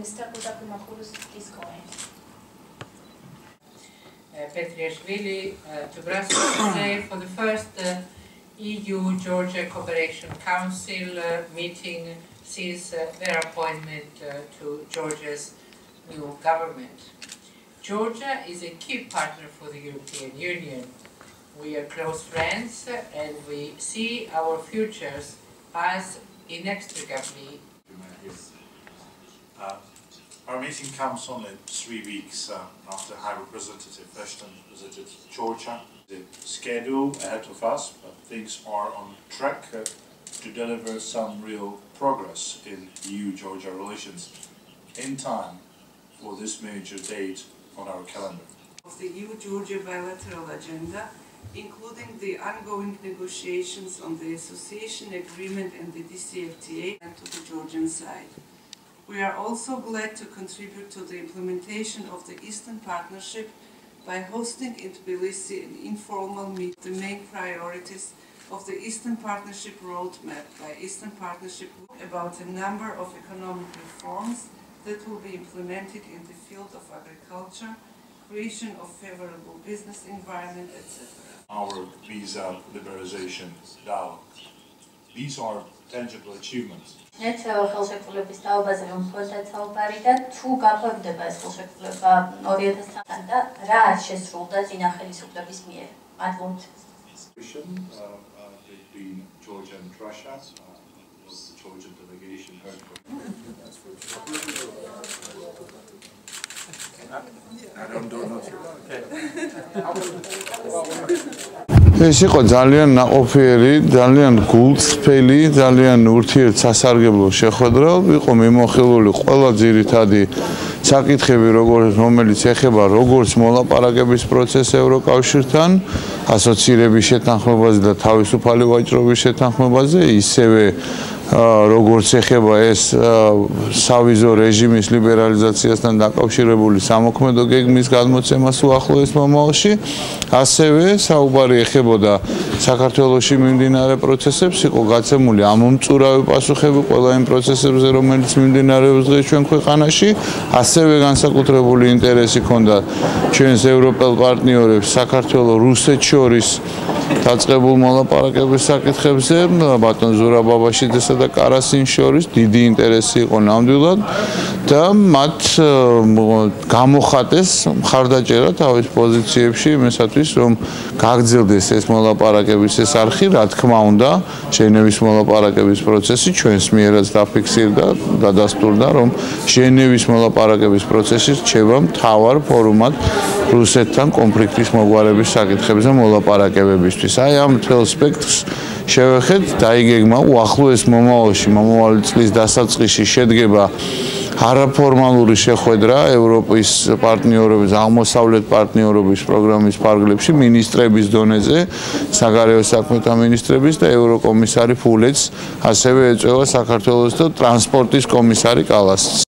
Mr. Papadopoulos is going. Petriashvili to Brussels today for the first EU-Georgia Cooperation Council meeting since their appointment to Georgia's new government. Georgia is a key partner for the European Union. We are close friends and we see our futures as inextricably. Our meeting comes only 3 weeks after High Representative Ashton visited Georgia. The schedule ahead of us, but things are on track to deliver some real progress in EU-Georgia relations in time for this major date on our calendar. Of the EU-Georgia bilateral agenda, including the ongoing negotiations on the association agreement and the DCFTA and to the Georgian side. We are also glad to contribute to the implementation of the Eastern Partnership by hosting in Tbilisi an informal meeting. The main priorities of the Eastern Partnership roadmap by Eastern Partnership about a number of economic reforms that will be implemented in the field of agriculture, creation of favorable business environment, etc. Our visa liberalization dialogue. These are tangible achievements. ხელშეკრულების თაობაზე რომ მხოლოდ საუბარი და თუ გაფორმდება ეს ხელშეკრულება 2003 და რა შესრულდა წინა ხელისუფლების მიერ. მადლობთ. Between Georgia and Russia, was the Georgian delegation heard from. ეს იყო ძალიან ნაყოფიერი, ძალიან გულწრფელი, ძალიან ურთიერთსასარგებლო შეხვედრა. იყო მიმოხილული ყველა ძირითადი საკითხები, რომელიც ეხება როგორც მოლაპარაკების პროცესს ევროკავშირთან, ასოცირების შეთანხმებაზე და თავისუფალი ვაჭრობის შეთანხმებაზე, ისევე როგორც ეხება ეს სავიზო რეჟიმის ლიბერალიზაციასთან დაკავშირებული სამოქმედო გეგმის გადმოცემას უახლოეს მომავალში, ასევე საუბარი ეხებოდა საქართველოში მიმდინარე პროცესებს, იყო გაცემული ამომწურავი პასუხები ყველა იმ პროცესებზე, რომელიც მიმდინარეობს დღეს ჩვენ ქვეყანაში, ასევე განსაკუთრებული ინტერესი ჰქონდა ჩვენს ევროპელ პარტნიორებს საქართველოს რუსეთს შორის დაწყებულ მოლაპარაკების საკითხებზე, ბატონ ზურაბაბაშიძესა და კარასინს შორის დიდი ინტერესი იყო ნამდვილად და მათ გამოხატეს მხარდაჭერა თავის პოზიციებში იმისათვის, რომ გაგრძელდეს ეს მოლაპარაკების ეს არხი, რა თქმა უნდა, ჟენევის მოლაპარაკების პროცესი ჩვენს მიერაც დაფიქსირდა, დადასტურდა, რომ ჟენევის მოლაპარაკების პროცესი რჩება მთავარ ფორუმად რუსეთთან კონფლიქტის მოგვარების საკითხებზე მოლაპარაკებებისთვის. აი ამ მთელ სპექტრს შევეხეთ, დაიგეგმა უახლოეს მომავალში, მომავალი წლის დასაწყისში შედგება არაფორმალური შეხვედრა ევროპის პარტნიორობის, აღმოსავლეთ პარტნიორობის პროგრამის ფარგლებში მინისტრების დონეზე, საგარეო საქმეთა მინისტრების და ევროკომისარი ფულეც, ასევე ეწევა საქართველოს და ტრანსპორტის კომისარი კალასს.